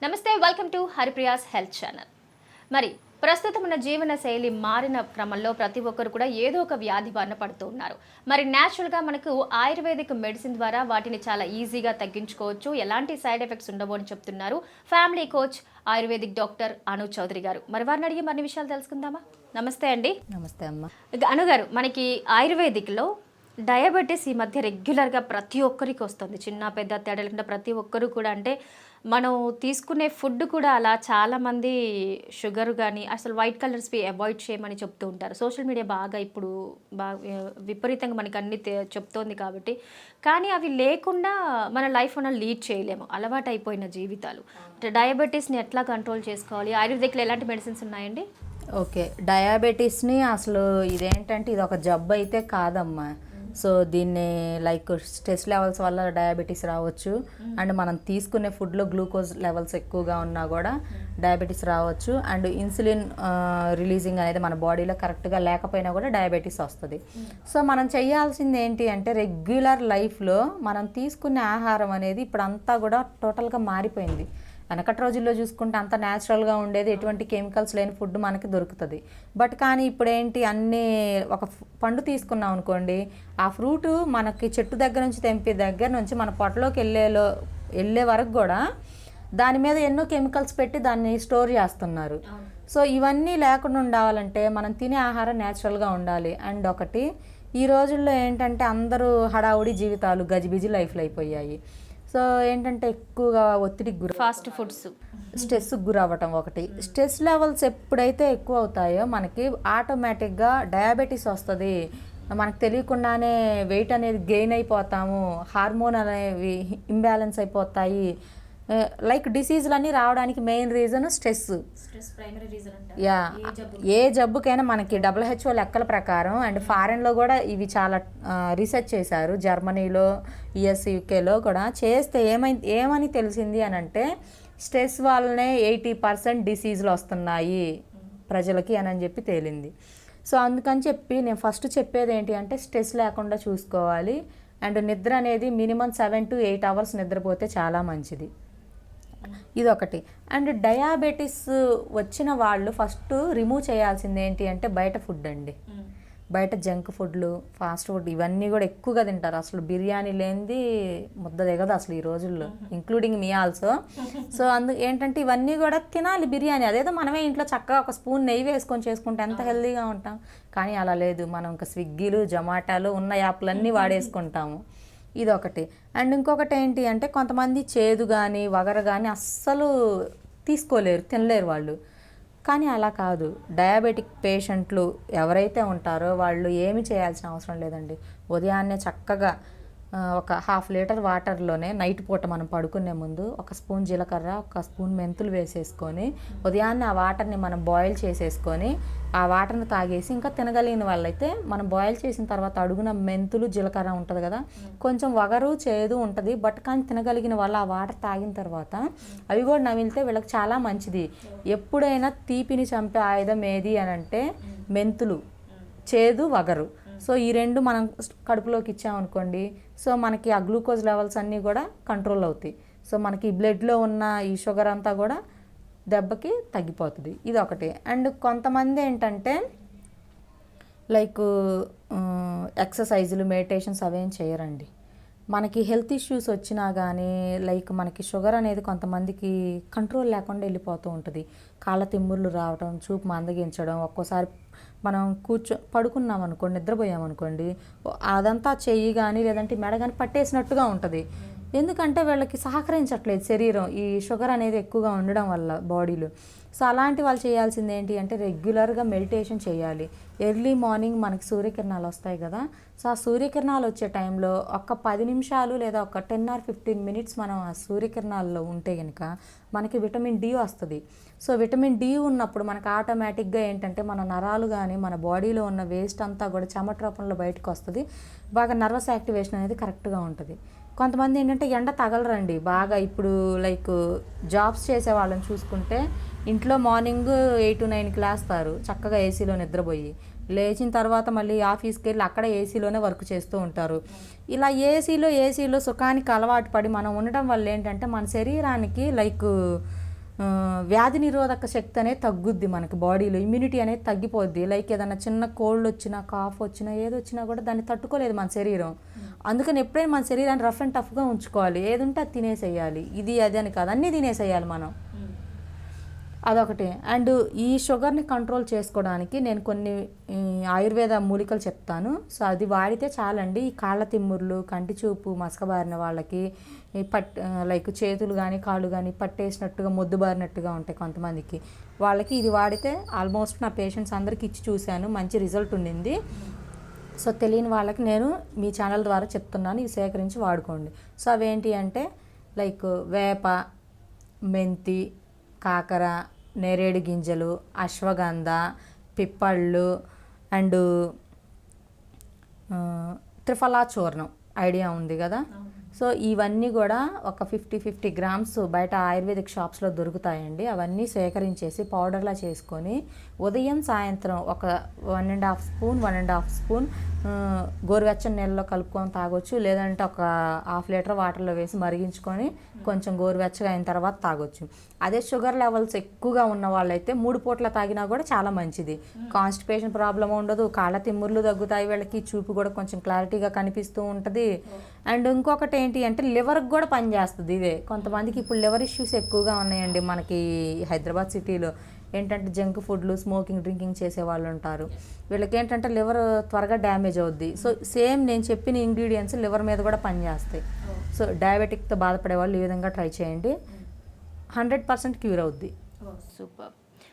నమస్తే, welcome to Haripriya's health channel. మరి ప్రస్తుతం ఉన్న జీవన శైలి మారిన క్రమంలో ప్రతి ఒక్కరు కూడా ఏదో ఒక వ్యాధి బారిన పడుతూ ఉన్నారు. మరి న్యాచురల్గా మనకు ఆయుర్వేదిక్ మెడిసిన్ ద్వారా వాటిని చాలా ఈజీగా తగ్గించుకోవచ్చు, ఎలాంటి సైడ్ ఎఫెక్ట్స్ ఉండవు అని చెప్తున్నారు ఫ్యామిలీ కోచ్ ఆయుర్వేదిక్ డాక్టర్ అను చౌదరి గారు. మరి వారిని అడిగి మరిన్ని విషయాలు తెలుసుకుందామా? నమస్తే అండి. నమస్తే అమ్మ. అను గారు, మనకి ఆయుర్వేదిక్లో డయాబెటీస్ ఈ మధ్య రెగ్యులర్గా ప్రతి ఒక్కరికి వస్తుంది, చిన్న పెద్ద తేడా లేకుండా ప్రతి ఒక్కరు కూడా. అంటే మనం తీసుకునే ఫుడ్ కూడా అలా చాలామంది షుగర్ కానీ అసలు వైట్ కలర్స్వి అవాయిడ్ చేయమని చెప్తూ ఉంటారు. సోషల్ మీడియా బాగా ఇప్పుడు విపరీతంగా మనకి అన్ని చెప్తోంది కాబట్టి. కానీ అవి లేకుండా మన లైఫ్ మనం లీడ్ చేయలేము, అలవాటు అయిపోయిన జీవితాలు. డయాబెటీస్ని ఎట్లా కంట్రోల్ చేసుకోవాలి? ఆయుర్వేదిక్లో ఎలాంటి మెడిసిన్స్ ఉన్నాయండి? ఓకే, డయాబెటీస్ని అసలు ఇదేంటంటే ఇది ఒక జబ్బు అయితే కాదమ్మా. సో దీన్ని లైక్ స్ట్రెస్ లెవెల్స్ వల్ల డయాబెటీస్ రావచ్చు, అండ్ మనం తీసుకునే ఫుడ్లో గ్లూకోజ్ లెవెల్స్ ఎక్కువగా ఉన్నా కూడా డయాబెటీస్ రావచ్చు, అండ్ ఇన్సులిన్ రిలీజింగ్ అనేది మన బాడీలో కరెక్ట్గా లేకపోయినా కూడా డయాబెటీస్ వస్తుంది. సో మనం చేయాల్సింది ఏంటి అంటే రెగ్యులర్ లైఫ్లో మనం తీసుకునే ఆహారం అనేది ఇప్పుడు అంతా కూడా టోటల్గా మారిపోయింది. వెనకటి రోజుల్లో చూసుకుంటే అంత న్యాచురల్గా ఉండేది, ఎటువంటి కెమికల్స్ లేని ఫుడ్ మనకి దొరుకుతుంది. బట్ కానీ ఇప్పుడు ఏంటి, అన్నీ ఒక పండు తీసుకున్నాం అనుకోండి, ఆ ఫ్రూట్ మనకి చెట్టు దగ్గర నుంచి తెంపే దగ్గర నుంచి మన పొట్టలోకి వెళ్ళే వరకు కూడా దాని మీద ఎన్నో కెమికల్స్ పెట్టి దాన్ని స్టోర్ చేస్తున్నారు. సో ఇవన్నీ లేకుండా ఉండాలంటే మనం తినే ఆహారం న్యాచురల్గా ఉండాలి. అండ్ ఒకటి, ఈ రోజుల్లో ఏంటంటే అందరూ హడావుడి జీవితాలు, గజిబిజి లైఫ్లు అయిపోయాయి. సో ఏంటంటే ఎక్కువగా ఒత్తిడికి గురి, ఫాస్ట్ ఫుడ్స్, స్ట్రెస్కి గురవ్వటం. ఒకటి, స్ట్రెస్ లెవెల్స్ ఎప్పుడైతే ఎక్కువ అవుతాయో మనకి ఆటోమేటిక్గా డయాబెటీస్ వస్తుంది. మనకు తెలియకుండానే వెయిట్ అనేది గెయిన్ అయిపోతాము, హార్మోన్ అనేవి ఇంబ్యాలెన్స్ అయిపోతాయి. లైక్ డిసీజులన్నీ రావడానికి మెయిన్ రీజన్ స్ట్రెస్. యా, ఏ జబ్బుకైనా మనకి WHO లెక్కల ప్రకారం, అండ్ ఫారెన్లో కూడా ఇవి చాలా రీసెర్చ్ చేశారు, జర్మనీలో, US, UKలో కూడా చేస్తే ఏమని తెలిసింది అని అంటే స్ట్రెస్ వల్లనే 80% డిసీజులు వస్తున్నాయి ప్రజలకి అని చెప్పి తేలింది. సో అందుకని చెప్పి నేను ఫస్ట్ చెప్పేది ఏంటి అంటే స్ట్రెస్ లేకుండా చూసుకోవాలి. అండ్ నిద్ర అనేది మినిమం 7 to 8 hours నిద్రపోతే చాలా మంచిది. ఇదొకటి. అండ్ డయాబెటీస్ వచ్చిన వాళ్ళు ఫస్ట్ రిమూవ్ చేయాల్సింది ఏంటి అంటే బయట ఫుడ్ అండి. బయట జంక్ ఫుడ్లు, ఫాస్ట్ ఫుడ్ ఇవన్నీ కూడా ఎక్కువగా తింటారు. అసలు బిర్యానీ లేనిది ముద్ద దిగదు అసలు ఈ రోజుల్లో, ఇంక్లూడింగ్ మీ ఆల్సో. సో ఏంటంటే ఇవన్నీ కూడా తినాలి. బిర్యానీ అదేదో మనమే ఇంట్లో చక్కగా ఒక స్పూన్ నెయ్యి వేసుకొని చేసుకుంటే ఎంత హెల్తీగా ఉంటాం. కానీ అలా లేదు, మనం ఇంకా స్విగ్గీలు, జొమాటోలు ఉన్న యాప్లన్నీ వాడేసుకుంటాము. ఇదొకటి. అండ్ ఇంకొకటి ఏంటి అంటే కొంతమంది చేదు కానీ వగర కానీ అస్సలు తీసుకోలేరు, తినలేరు వాళ్ళు. కానీ అలా కాదు, డయాబెటిక్ పేషెంట్లు ఎవరైతే ఉంటారో వాళ్ళు ఏమి చేయాల్సిన అవసరం లేదండి. ఉదయాన్నే చక్కగా ఒక 1/2 లీటర్ వాటర్లోనే నైట్ పూట మనం పడుకునే ముందు 1 స్పూన్ జీలకర్ర, 1 స్పూన్ మెంతులు వేసేసుకొని ఉదయాన్నే ఆ వాటర్ని మనం బాయిల్ చేసేసుకొని ఆ వాటర్ని తాగేసి, ఇంకా తినగలిగిన వాళ్ళైతే మనం బాయిల్ చేసిన తర్వాత అడుగున మెంతులు, జీలకర్ర ఉంటుంది కదా, కొంచెం వగరు చేదు ఉంటుంది. బట్ కానీ తినగలిగిన వాళ్ళు ఆ వాటర్ తాగిన తర్వాత అవి కూడా నమిలితే వీళ్ళకి చాలా మంచిది. ఎప్పుడైనా తీపిని చంపే ఆయుధం ఏది అని అంటే మెంతులు, చేదు, వగరు. సో ఈ రెండు మనం కడుపులోకి ఇచ్చామనుకోండి, సో మనకి ఆ గ్లూకోజ్ లెవెల్స్ అన్నీ కూడా కంట్రోల్ అవుతాయి. సో మనకి బ్లడ్లో ఉన్న ఈ షుగర్ అంతా కూడా దెబ్బకి తగ్గిపోతుంది. ఇది ఒకటి. అండ్ కొంతమంది ఏంటంటే లైక్ ఎక్సర్సైజులు, మెడిటేషన్స్ అవేం చేయరండి. మనకి హెల్త్ ఇష్యూస్ వచ్చినా కానీ లైక్ మనకి షుగర్ అనేది కొంతమందికి కంట్రోల్ లేకుండా వెళ్ళిపోతూ ఉంటుంది. కాళ్ళ తిమ్ముర్లు రావడం, చూపు మందగించడం, ఒక్కోసారి మనం పడుకున్నాం అనుకోండి, నిద్రపోయామనుకోండి, అదంతా చెయ్యి కానీ లేదంటే మెడ కానీ పట్టేసినట్టుగా ఉంటుంది. ఎందుకంటే వీళ్ళకి సహకరించట్లేదు శరీరం, ఈ షుగర్ అనేది ఎక్కువగా ఉండడం వల్ల బాడీలో. సో అలాంటి వాళ్ళు చేయాల్సింది ఏంటి అంటే రెగ్యులర్గా మెడిటేషన్ చేయాలి. ఎర్లీ మార్నింగ్ మనకి సూర్యకిరణాలు వస్తాయి కదా, సో ఆ సూర్యకిరణాలు వచ్చే టైంలో ఒక 10 నిమిషాలు లేదా ఒక 10 or 15 minutes మనం ఆ సూర్యకిరణాల్లో ఉంటే కనుక మనకి విటమిన్ డి వస్తుంది. సో విటమిన్ డి ఉన్నప్పుడు మనకు ఆటోమేటిక్గా ఏంటంటే మన నరాలు కానీ మన బాడీలో ఉన్న వేస్ట్ అంతా కూడా చెమట రూపంలో బయటకు వస్తుంది. బాగా నర్వస్ యాక్టివేషన్ అనేది కరెక్ట్గా ఉంటుంది. కొంతమంది ఏంటంటే ఎండ తగలరండి బాగా. ఇప్పుడు లైక్ జాబ్స్ చేసే వాళ్ళని చూసుకుంటే ఇంట్లో మార్నింగ్ 8 to 9 లేస్తారు, చక్కగా ఏసీలో నిద్రపోయి లేచిన తర్వాత మళ్ళీ ఆఫీస్కి వెళ్ళి అక్కడ ఏసీలోనే వర్క్ చేస్తూ ఉంటారు. ఇలా ఏసీలో సుఖానికి అలవాటు పడి మనం ఉండడం వల్ల ఏంటంటే మన శరీరానికి లైక్ వ్యాధి నిరోధక శక్తి అనేది తగ్గుద్ది, మనకి బాడీలో ఇమ్యూనిటీ అనేది తగ్గిపోద్ది. లైక్ ఏదైనా చిన్న కోల్డ్ వచ్చినా, కాఫ్ వచ్చినా, ఏది వచ్చినా కూడా దాన్ని తట్టుకోలేదు మన శరీరం. అందుకని ఎప్పుడైనా మన శరీరాన్ని రఫ్ అండ్ టఫ్గా ఉంచుకోవాలి. ఏది ఉంటే అది తినేసేయాలి, ఇది అది అని కాదు, అన్నీ తినేసేయాలి మనం. అదొకటి. అండ్ ఈ షుగర్ని కంట్రోల్ చేసుకోవడానికి నేను కొన్ని ఆయుర్వేద మూలికలు చెప్తాను. సో అది వాడితే చాలండి. ఈ కాళ్ళ తిమ్ముర్లు, కంటి చూపు మసకబారిన వాళ్ళకి, ఈ లైక్ చేతులు కానీ కాళ్ళు కానీ పట్టేసినట్టుగా మొద్దుబారినట్టుగా ఉంటాయి కొంతమందికి, వాళ్ళకి ఇది వాడితే ఆల్మోస్ట్ నా పేషెంట్స్ అందరికీ ఇచ్చి చూశాను, మంచి రిజల్ట్ ఉండింది. సో తెలియని వాళ్ళకి నేను మీ ఛానల్ ద్వారా చెప్తున్నాను, ఇవి సేకరించి వాడుకోండి. సో అవేంటి అంటే లైక్ వేప, మెంతి, కాకర, నేరేడు గింజలు, అశ్వగంధ, పిప్పళ్ళు అండ్ త్రిఫలా చూర్ణం ఐడియా ఉంది కదా. సో ఇవన్నీ కూడా ఒక 50 గ్రామ్స్ బయట ఆయుర్వేదిక్ షాప్స్లో దొరుకుతాయండి. అవన్నీ సేకరించేసి పౌడర్లా చేసుకొని ఉదయం సాయంత్రం ఒక 1.5 స్పూన్ గోరువెచ్చని నీళ్ళలో కలుపుకొని తాగొచ్చు. లేదంటే ఒక ½ లీటర్ వాటర్లో వేసి మరిగించుకొని కొంచెం గోరువెచ్చగా అయిన తర్వాత తాగొచ్చు. అదే షుగర్ లెవెల్స్ ఎక్కువగా ఉన్న వాళ్ళైతే 3 పూట్ల తాగినా కూడా చాలా మంచిది. కాన్స్టిపేషన్ ప్రాబ్లం ఉండదు, కాళ్ళ తిమ్ముర్లు తగ్గుతాయి, వీళ్ళకి చూపు కూడా కొంచెం క్లారిటీగా కనిపిస్తూ ఉంటుంది. అండ్ ఇంకొకటి ఏంటి అంటే లివర్కి కూడా పనిచేస్తుంది ఇదే. కొంతమందికి ఇప్పుడు లివర్ ఇష్యూస్ ఎక్కువగా ఉన్నాయండి మనకి హైదరాబాద్ సిటీలో. ఏంటంటే జంక్ ఫుడ్లు, స్మోకింగ్, డ్రింకింగ్ చేసే వాళ్ళు ఉంటారు. వీళ్ళకి ఏంటంటే లివర్ త్వరగా డ్యామేజ్ అవుద్ది. సో సేమ్ నేను చెప్పిన ఇంగ్రీడియంట్స్ లివర్ మీద కూడా పనిచేస్తాయి. సో డయాబెటిక్తో బాధపడే వాళ్ళు ఈ విధంగా ట్రై చేయండి, 100% క్యూర్ అవుద్ది. సూపర్.